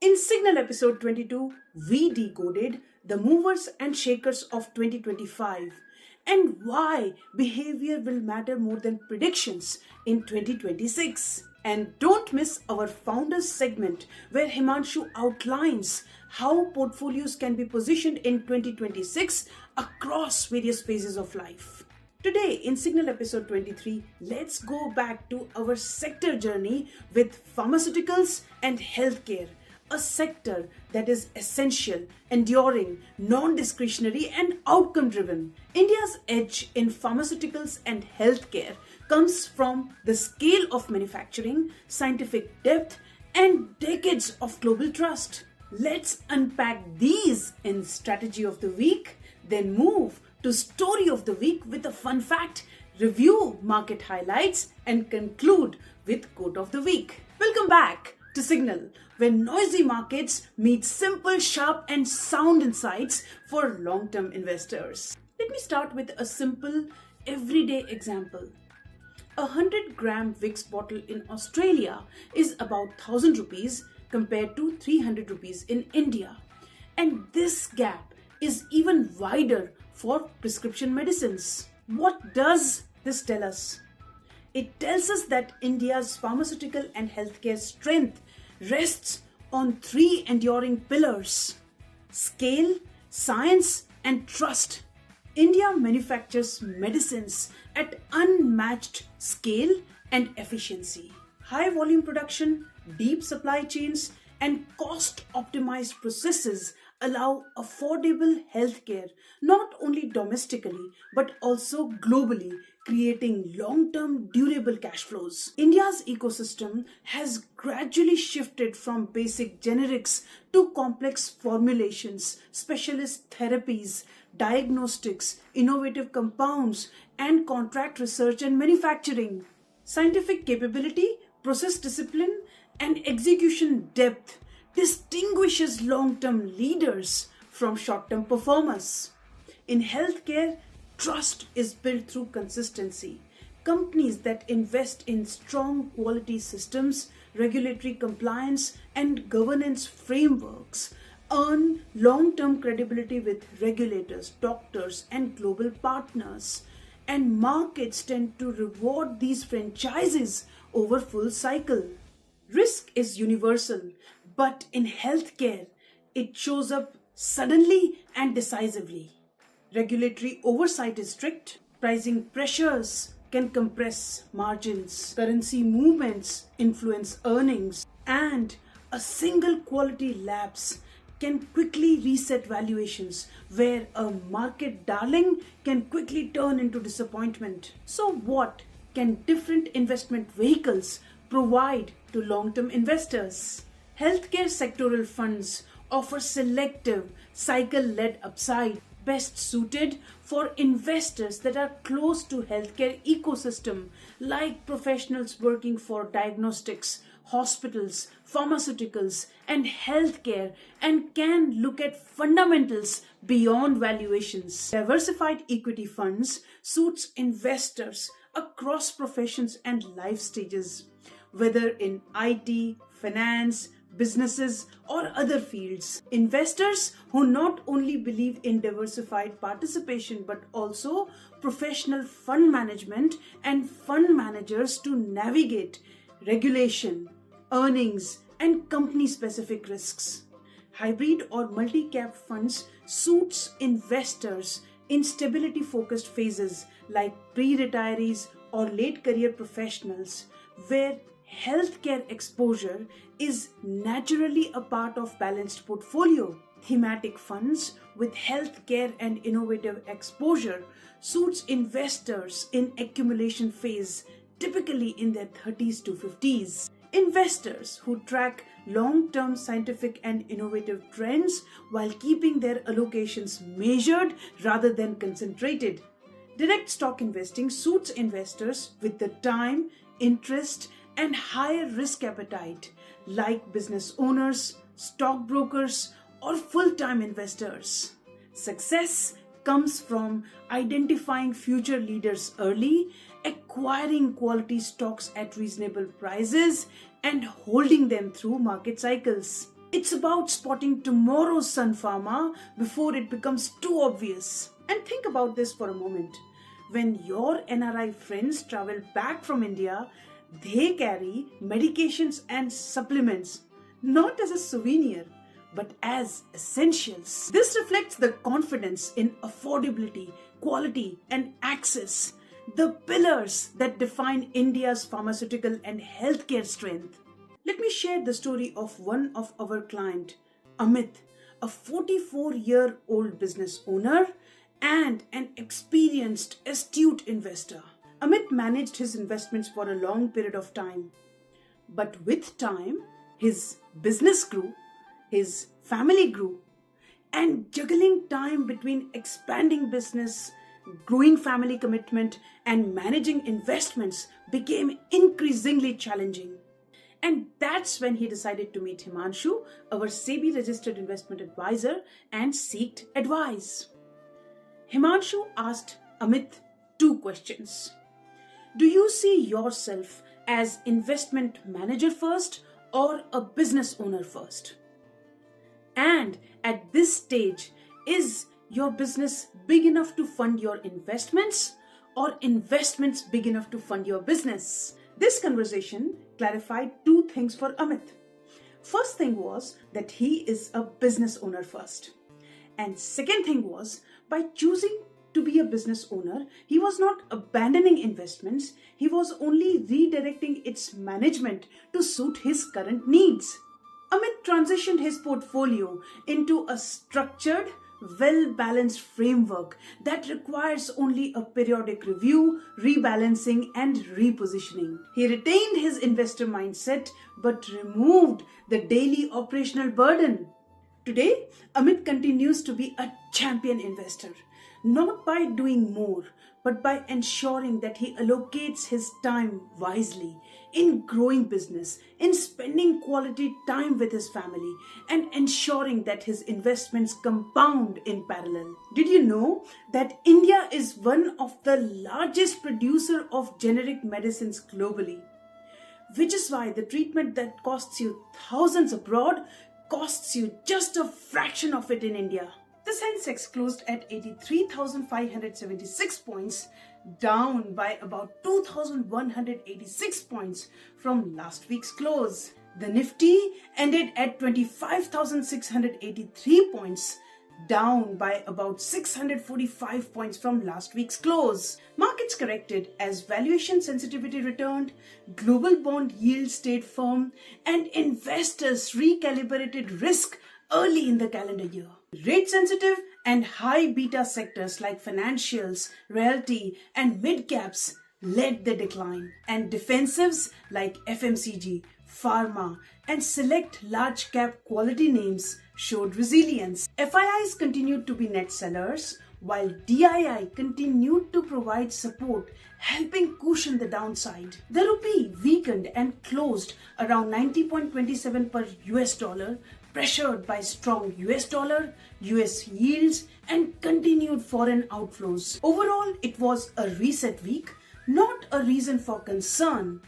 In Signal episode 22, we decoded the movers and shakers of 2025 and why behavior will matter more than predictions in 2026. And don't miss our founders segment where Himanshu outlines how portfolios can be positioned in 2026 across various phases of life. Today in Signal episode 23, let's go back to our sector journey with pharmaceuticals and healthcare, a sector that is essential, enduring, non-discretionary and outcome-driven. India's edge in pharmaceuticals and healthcare comes from the scale of manufacturing, scientific depth and decades of global trust. Let's unpack these in Strategy of the Week, then move to Story of the Week with a fun fact, review market highlights and conclude with Quote of the Week. Welcome back to Signal, where noisy markets meet simple, sharp and sound insights for long-term investors. Let me start with a simple, everyday example. A 100-gram Vicks bottle in Australia is about 1,000 rupees compared to 300 rupees in India. And this gap is even wider for prescription medicines. What does this tell us? It tells us that India's pharmaceutical and healthcare strength rests on three enduring pillars: scale, science, and trust. India manufactures medicines at unmatched scale and efficiency. High volume production, deep supply chains, and cost-optimized processes allow affordable healthcare not only domestically but also globally, creating long-term durable cash flows. India's ecosystem has gradually shifted from basic generics to complex formulations, specialist therapies, diagnostics, innovative compounds, and contract research and manufacturing. Scientific capability, process discipline, and execution depth distinguishes long-term leaders from short-term performers. In healthcare, trust is built through consistency. Companies that invest in strong quality systems, regulatory compliance, and governance frameworks earn long-term credibility with regulators, doctors, and global partners. And markets tend to reward these franchises over full cycle. Risk is universal, but in healthcare, it shows up suddenly and decisively. Regulatory oversight is strict, pricing pressures can compress margins, currency movements influence earnings, and a single quality lapse can quickly reset valuations, where a market darling can quickly turn into disappointment. So what can different investment vehicles provide to long-term investors? Healthcare sectoral funds offer selective, cycle-led upside, best suited for investors that are close to healthcare ecosystem, like professionals working for diagnostics, hospitals, pharmaceuticals, and healthcare, and can look at fundamentals beyond valuations. Diversified equity funds suits investors across professions and life stages, whether in IT, finance, businesses, or other fields. Investors who not only believe in diversified participation but also professional fund management and fund managers to navigate regulation, earnings, and company-specific risks. Hybrid or multi-cap funds suits investors in stability-focused phases like pre-retirees or late career professionals, where healthcare exposure is naturally a part of balanced portfolio. Thematic funds with healthcare and innovative exposure suits investors in accumulation phase, typically in their 30s to 50s. Investors who track long-term scientific and innovative trends while keeping their allocations measured rather than concentrated. Direct stock investing suits investors with the time, interest, and higher risk appetite, like business owners, stockbrokers, or full-time investors. Success comes from identifying future leaders early, acquiring quality stocks at reasonable prices, and holding them through market cycles. It's about spotting tomorrow's sun pharma before it becomes too obvious. And think about this for a moment. When your NRI friends travel back from India, they carry medications and supplements, not as a souvenir, but as essentials. This reflects the confidence in affordability, quality, and access, the pillars that define India's pharmaceutical and healthcare strength. Let me share the story of one of our client, Amit, a 44-year-old business owner and an experienced, astute investor. Amit managed his investments for a long period of time. But with time, his business grew, his family grew, and juggling time between expanding business, growing family commitment, and managing investments became increasingly challenging. And that's when he decided to meet Himanshu, our SEBI registered investment advisor, and seeked advice. Himanshu asked Amit 2 questions. Do you see yourself as investment manager first or a business owner first? And at this stage, is your business big enough to fund your investments or investments big enough to fund your business? This conversation clarified 2 things for Amit. First thing was that he is a business owner first. And second thing was, by choosing to be a business owner, he was not abandoning investments, he was only redirecting its management to suit his current needs. Amit transitioned his portfolio into a structured, well-balanced framework that requires only a periodic review, rebalancing, and repositioning. He retained his investor mindset but removed the daily operational burden. Today, Amit continues to be a champion investor, not by doing more, but by ensuring that he allocates his time wisely in growing business, in spending quality time with his family, and ensuring that his investments compound in parallel. Did you know that India is one of the largest producer of generic medicines globally? Which is why the treatment that costs you thousands abroad costs you just a fraction of it in India. The Sensex closed at 83,576 points, down by about 2,186 points from last week's close. The Nifty ended at 25,683 points, down by about 645 points from last week's close. Markets corrected as valuation sensitivity returned, global bond yields stayed firm, and investors recalibrated risk early in the calendar year. Rate sensitive and high beta sectors like financials, realty, and mid caps led the decline, and defensives like FMCG, pharma, and select large cap quality names showed resilience. FIIs continued to be net sellers, while DII continued to provide support, helping cushion the downside. The rupee weakened and closed around 90.27 per US dollar, pressured by strong US dollar, US yields, and continued foreign outflows. Overall, it was a reset week, not a reason for concern,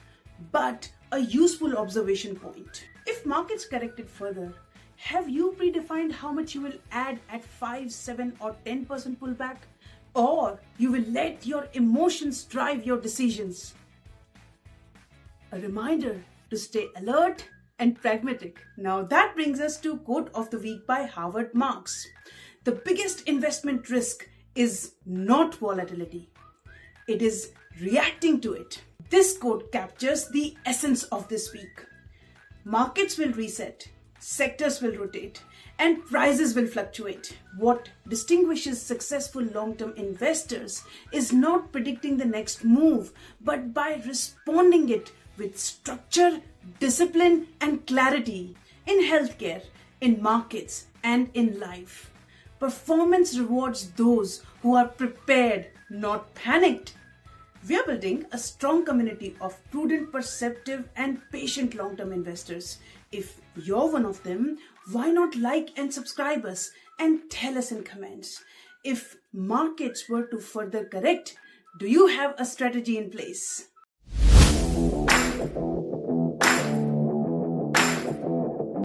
but a useful observation point. If markets corrected further, have you predefined how much you will add at 5, 7, or 10% pullback? Or you will let your emotions drive your decisions? A reminder to stay alert and pragmatic. Now that brings us to quote of the week by Howard Marks. The biggest investment risk is not volatility. It is reacting to it. This quote captures the essence of this week. Markets will reset, sectors will rotate, and prices will fluctuate. What distinguishes successful long-term investors is not predicting the next move, but by responding it with structure, discipline, and clarity. In healthcare, in markets, and in life, performance rewards those who are prepared, not panicked. We are building a strong community of prudent, perceptive, and patient long-term investors. If you're one of them, why not like and subscribe us and tell us in comments. If markets were to further correct, do you have a strategy in place?